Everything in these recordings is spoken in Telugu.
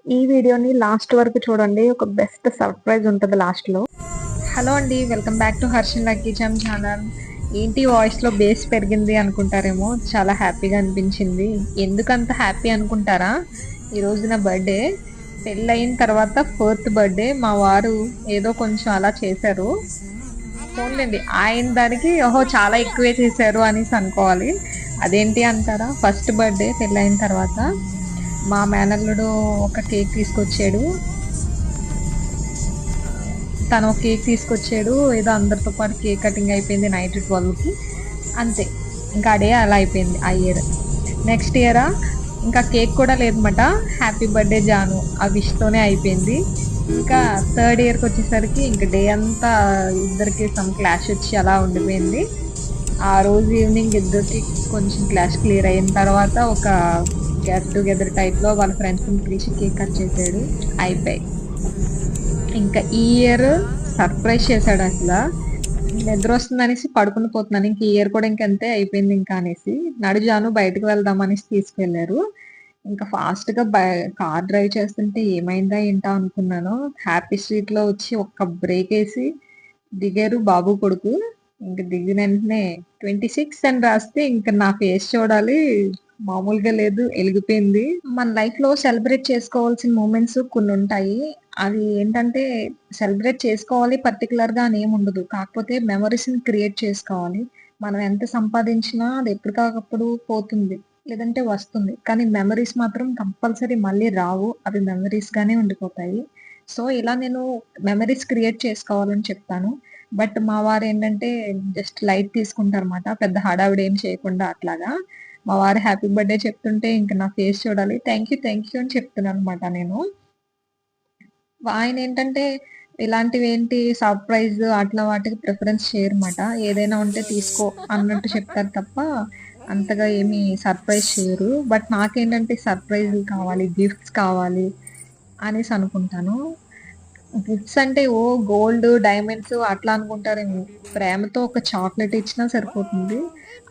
ఈ వీడియోని లాస్ట్ వరకు చూడండి. ఒక బెస్ట్ సర్ప్రైజ్ ఉంటది లాస్ట్‌లో. హలో అండి. Welcome back to Harshan lucky charm channel. ఏంటి వాయిస్‌లో బేస్ పెరిగింది అనుకుంటారేమో, చాలా హ్యాపీగా అనిపించింది. ఎందుకంత హ్యాపీ అనుకుంటారా? ఈరోజు నా బర్త్‌డే. పెళ్ళయిన తర్వాత 4థ్ బర్త్‌డే. మా వారు ఏదో కొంచెం అలా చేశారు. పోన్లెండి. ఆయన దానికి ఓహో! చాలా ఎక్కువే చేశారు అనేసి అనుకోవాలి. అదేంటి అంటారా? ఫస్ట్ బర్త్‌డే పెళ్ళయిన తర్వాత మా మేనల్లుడు ఒక కేక్ తీసుకొచ్చాడు. తను ఒక కేక్ తీసుకొచ్చాడు. ఏదో అందరితో పాటు కేక్ కటింగ్ అయిపోయింది నైట్ 12కి. అంతే. ఇంకా ఆ డే అలా అయిపోయింది ఆ ఇయర్. నెక్స్ట్ ఇయరా ఇంకా కేక్ కూడా లేదన్నమాట. హ్యాపీ బర్త్‌డే జాను ఆ విష్‌తోనే అయిపోయింది. ఇంకా థర్డ్ ఇయర్‌కి వచ్చేసరికి ఇంక డే అంతా ఇద్దరికి సమ్ క్లాష్ వచ్చి అలా ఉండిపోయింది. ఆ రోజు ఈవినింగ్ ఇద్దరికి కొంచెం క్లాష్ క్లియర్ అయిన తర్వాత ఒక గెట్ టుగెదర్ టైప్‌లో వాళ్ళ ఫ్రెండ్స్‌ని పిలిచి కేక్ కట్ చేసాడు. అయిపాయి. ఇంకా ఈ ఇయర్ సర్ప్రైజ్ చేశాడు అసల. నిద్రొస్తుందనేసి పడుకుని పోతున్నాను. ఇంక ఈ ఇయర్ కూడా ఇంకంతే అయిపోయింది ఇంకా అనేసి. నడు జాను బయటకి వెళ్దాం అనేసి తీసుకెళ్లారు. ఇంకా ఫాస్ట్‌గా కార్ డ్రైవ్ చేస్తుంటే ఏమైందా ఏంటా అనుకున్నాను. హ్యాపీ స్ట్రీట్‌లో వచ్చి ఒక్క బ్రేకేసి దిగారు బాబు, కొడుకు. ఇంక దిగిన వెంటనే 26 అని రాస్తే ఇంక నా ఫేస్ చూడాలి. మామూలుగా లేదు. ఎలిగిపోయింది. మన లైఫ్‌లో సెలబ్రేట్ చేసుకోవాల్సిన మూమెంట్స్ కొన్నుంటాయి. అవి ఏంటంటే సెలబ్రేట్ చేసుకోవాలి పర్టిక్యులర్‌గా అని ఏముండదు. కాకపోతే మెమోరీస్‌ని క్రియేట్ చేసుకోవాలి. మనం ఎంత సంపాదించినా అది ఎప్పటికప్పుడు పోతుంది. లేదంటే వస్తుంది. కానీ మెమోరీస్ మాత్రం కంపల్సరీ మళ్ళీ రావు. అవి మెమోరీస్‌గానే ఉండిపోతాయి. సో, ఇలా నేను మెమోరీస్ క్రియేట్ చేసుకోవాలని చెప్తాను. బట్ మా వారేంటంటే జస్ట్ లైట్ తీసుకుంటారన్నమాట. పెద్ద హడావిడి ఏం చేయకుండా అట్లాగా. మా వారు హ్యాపీ బర్త్‌డే చెప్తుంటే ఇంక నా ఫేస్ చూడాలి. థాంక్ యూ అని చెప్తున్నానన్నమాట నేను. ఆయనేంటంటే ఇలాంటివేంటి సర్ప్రైజ్ అట్లా వాటికి ప్రిఫరెన్స్ చేయరన్నమాట. ఏదైనా ఉంటే తీసుకో అన్నట్టు చెప్తారు తప్ప, అంతగా ఏమి సర్ప్రైజ్ చేయరు. బట్ నాకేంటంటే సర్ప్రైజ్‌లు కావాలి, గిఫ్ట్స్ కావాలి అనేసి అనుకుంటాను. గిఫ్ట్స్ అంటే గోల్డ్, డైమండ్స్ అట్లా అనుకుంటారేమో. ప్రేమతో ఒక చాక్లెట్ ఇచ్చినా సరిపోతుంది.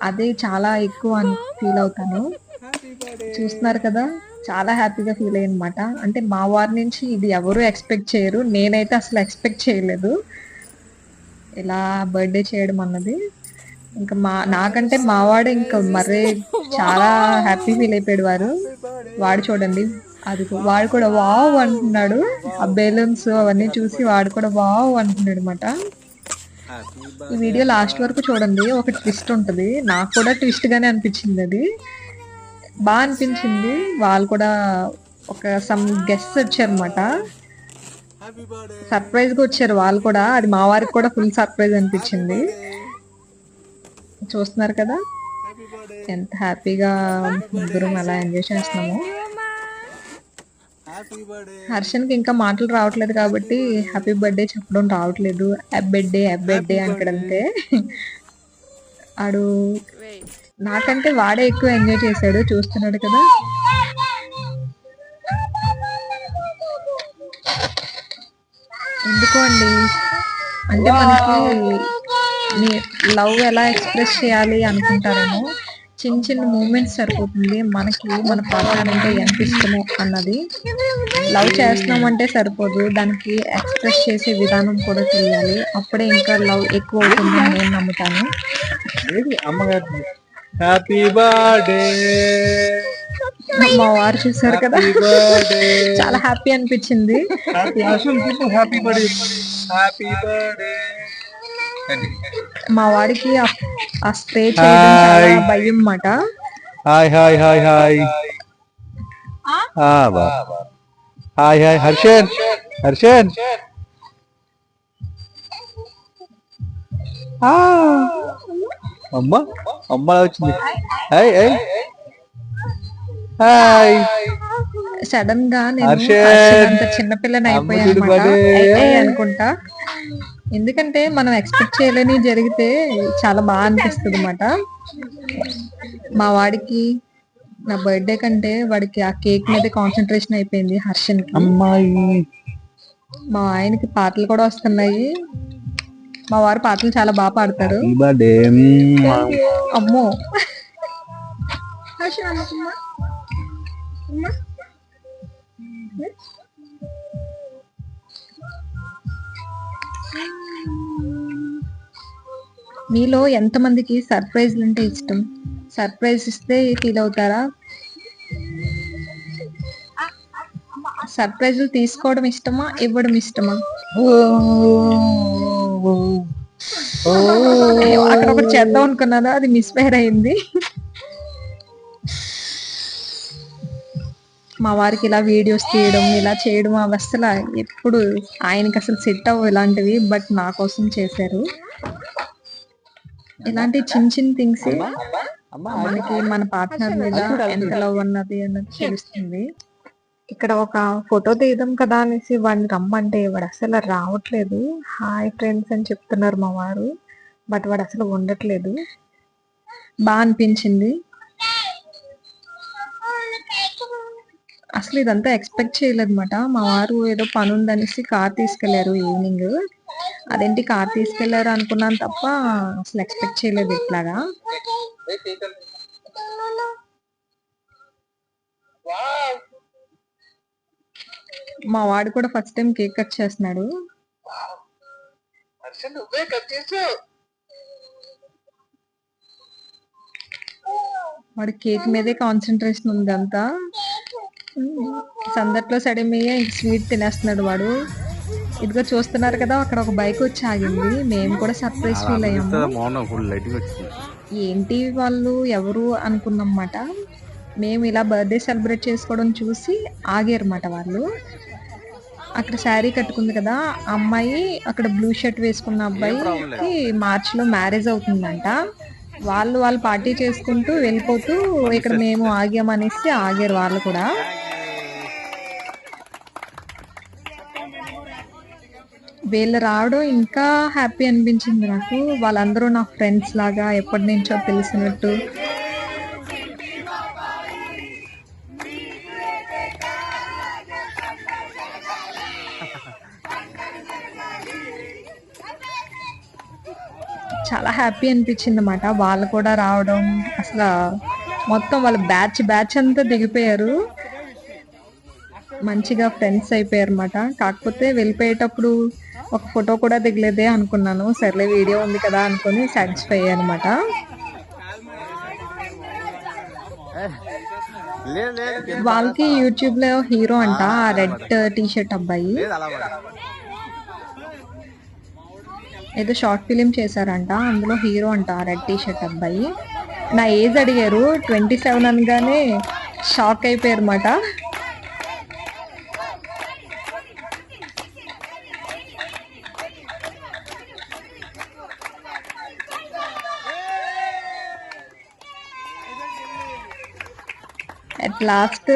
అదే చాలా ఎక్కువ అని ఫీల్ అవుతాను. చూస్తున్నారు కదా! చాలా హ్యాపీగా ఫీల్ అయ్యానన్నమాట. అంటే మా వారి నుంచి ఇది ఎవరు ఎక్స్‌పెక్ట్ చేయరు. నేనైతే అసలు ఎక్స్‌పెక్ట్ చేయలేదు. ఇలా బర్త్‌డే చేయడం అన్నది. ఇంకా నాకంటే మా వాడు ఇంకా మరీ చాలా హ్యాపీ ఫీల్ అయిపోయాడు వాడు. వాడు చూడండి. అదిగో వాడు కూడా వావ్ అంటున్నాడు. ఆ బెలూన్స్ అవన్నీ చూసి వాడు కూడా వావ్ అంటున్నాడన్నమాట. ఈ వీడియో లాస్ట్ వరకు చూడండి. ఒక ట్విస్ట్ ఉంటది. నాకు కూడా ట్విస్ట్ గానే అనిపించిందది. అనిపించింది. వాళ్ళు కూడా ఒక సమ్ గెస్ట్స్ వచ్చారన్నమాట. సర్ప్రైజ్‌గా వచ్చారు వాళ్ళు కూడా. అది మా వారికి కూడా ఫుల్ సర్ప్రైజ్ అనిపించింది. చూస్తున్నారు కదా! ఎంత హ్యాపీగా ముగ్గురం అలా ఎంజాయ్ చేస్తున్నామో. హర్షన్‌కి ఇంకా మాటలు రావట్లేదు కాబట్టి హ్యాపీ బర్త్‌డే చెప్పడం రావట్లేదు. అబ్బెడ్డే అంటాడంతే. ఆడు నాకంటే వాడే ఎక్కువ ఎంజాయ్ చేశాడు. చూస్తున్నాడు కదా! ఎందుకో అండి. అంటే మనకి లవ్ ఎలా ఎక్స్‌ప్రెస్ చేయాలి అనుకుంటారేమో. చిన్న మూమెంట్స్ సరిపోతుంది. మనకి మన పార్ట్నర్ అంటే ఎంత ఇష్టమో అన్నది. లవ్ చేస్తున్నామంటే సరిపోదు. దానికి ఎక్స్‌ప్రెస్ చేసే విధానం కూడా తెలియాలి. అప్పుడే ఇంకా లవ్ ఎక్కువ అవుతుందని నేను నమ్ముతాను. హ్యాపీ బర్త్‌డే మా వారు చూసారు కదా! చాలా హ్యాపీ అనిపించింది. Happy birthday happy birthday. మా వాడికి ఆ స్ప్రే చేయడం చాలా భయం మాట. హాయ్ హాయ్ హాయ్ హాయ్ బా హాయ్ హాయ్ హర్షన్ హర్షన్ అమ్మ అమ్మ వచ్చింది. హాయ్ హాయ్ హాయ్ సడన్ గా నేను అంత చిన్నపిల్లని అయిపోయాను అనుకుంటా. ఎందుకంటే మనం ఎక్స్పెక్ట్ చేయలేని జరిగితే చాలా బాగా అనిపిస్తుంది అన్నమాట. మా వాడికి నా బర్త్‌డే కంటే వాడికి ఆ కేక్ మీద కాన్సంట్రేషన్ అయిపోయింది హర్షన్‌కి. మా ఆయనకి పాటలు కూడా వస్తున్నాయి. మా వారు పాటలు చాలా బాగా పాడతారు. అమ్మో! మీలో ఎంతమందికి సర్ప్రైజ్లు అంటే ఇష్టం? సర్ప్రైజ్ ఇస్తే ఫీల్ అవుతారా? సర్ప్రైజ్లు తీసుకోవడం ఇష్టమా, ఇవ్వడం ఇష్టమా? అక్కడ ఒకటి చేద్దాం అనుకున్నాను, అది మిస్ఫైర్ అయింది. మా వారికి ఇలా వీడియోస్ తీయడం, ఇలా చేయడం అవి అసలు ఎప్పుడు ఆయనకి అసలు సెట్ అవ్వవు ఇలాంటివి. బట్ నా కోసం చేశారు. ఇలాంటి చిన్న చిన్న థింగ్స్ మనకి మన పార్ట్నర్ మీద ఎంత లవ్ అన్నది తెలుస్తుంది. ఇక్కడ ఒక ఫోటో తీయడం కదా అనేసి వాడిని రమ్మంటే వాడు అసలు రావట్లేదు. హాయ్ ఫ్రెండ్స్ అని చెప్తున్నారు మా వారు, బట్ వాడు అసలు ఉండట్లేదు. బాగా అనిపించింది. అసలు ఇదంతా ఎక్స్పెక్ట్ చేయలేదన్నమాట. మా వారు ఏదో పని ఉందనేసి కార్ తీసుకెళ్లారు ఈవినింగ్. అదేంటి కార్ తీసుకెళ్లారు అనుకున్నాను తప్ప అసలు ఎక్స్పెక్ట్ చేయలేదు ఇట్లాగా. మా వాడు కూడా ఫస్ట్ టైం కేక్ కట్ చేస్తున్నాడు. వాడి కేక్ మీదే కాన్సన్ట్రేషన్ ఉంది అంతా. సందట్లో సడమయ్యే స్వీట్ తినేస్తున్నాడు వాడు. ఇదిగో చూస్తున్నారు కదా, అక్కడ ఒక బైక్ వచ్చి ఆగింది. మేము కూడా సర్ప్రైజ్ ఫీల్ అయ్యాము. ఏంటి వాళ్ళు ఎవరు అనుకున్నమాట. మేము ఇలా బర్త్డే సెలబ్రేట్ చేసుకోవడం చూసి ఆగారన్నమాట వాళ్ళు. అక్కడ శారీ కట్టుకుంది కదా అమ్మాయి, అక్కడ బ్లూ షర్ట్ వేసుకున్న అబ్బాయికి మార్చిలో మ్యారేజ్ అవుతుందంట. వాళ్ళు పార్టీ చేసుకుంటూ వెళ్ళిపోతూ ఇక్కడ మేము ఆగామనేసి ఆగారు వాళ్ళు కూడా. వీళ్ళు రావడం ఇంకా హ్యాపీ అనిపించింది నాకు. వాళ్ళందరూ నా ఫ్రెండ్స్ లాగా ఎప్పటి నుంచో తెలిసినట్టు. చాలా హ్యాపీ అనిపించింది అన్నమాట. వాళ్ళు కూడా రావడం, అసలు మొత్తం వాళ్ళ బ్యాచ్ అంతా దిగిపోయారు. మంచిగా ఫ్రెండ్స్ అయిపోయారు అన్నమాట. కాకపోతే వెళ్ళిపోయేటప్పుడు ఒక ఫోటో కూడా దిగలేదే అనుకున్నాను. సర్లే వీడియో ఉంది కదా అనుకుని సాటిస్ఫై అయ్యాను అనమాట. వాళ్ళకి యూట్యూబ్ లో హీరో అంట ఆ రెడ్ టీ షర్ట్ అబ్బాయి. ఏదో షార్ట్ ఫిలిం చేశారంట, అందులో హీరో అంట రెడ్ టీ షర్ట్ అబ్బాయి. నా ఏజ్ అడిగారు, 27 అనగానే షాక్ అయిపోయారు అన్నమాట. అట్ లాస్ట్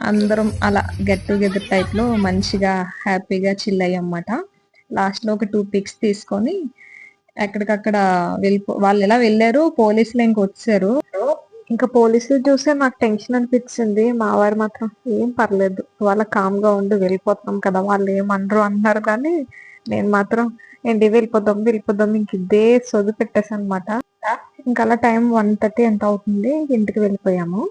అందరం అలా గెట్ టుగెదర్ టైప్ లో మంచిగా హ్యాపీగా చిల్ అయ్యన్నమాట. లాస్ట్ లో ఒక 2 పిక్స్ తీసుకొని ఎక్కడికక్కడ వాళ్ళు ఎలా వెళ్ళారు, పోలీసులు వచ్చారు. ఇంకా పోలీసులు చూసే నాకు టెన్షన్ అనిపించింది. మా వారు మాత్రం ఏం పర్లేదు, వాళ్ళ కామ్ గా ఉండి వెళ్ళిపోతున్నాం కదా, వాళ్ళు ఏమనరు అన్నారు. కానీ నేను మాత్రం ఏంటి వెళ్ళిపోదాం ఇంక ఇదే సొది పెట్టేసాను అనమాట. ఇంకా అలా టైం 1:30 ఎంత అవుతుంది, ఇంటికి వెళ్ళిపోయాము.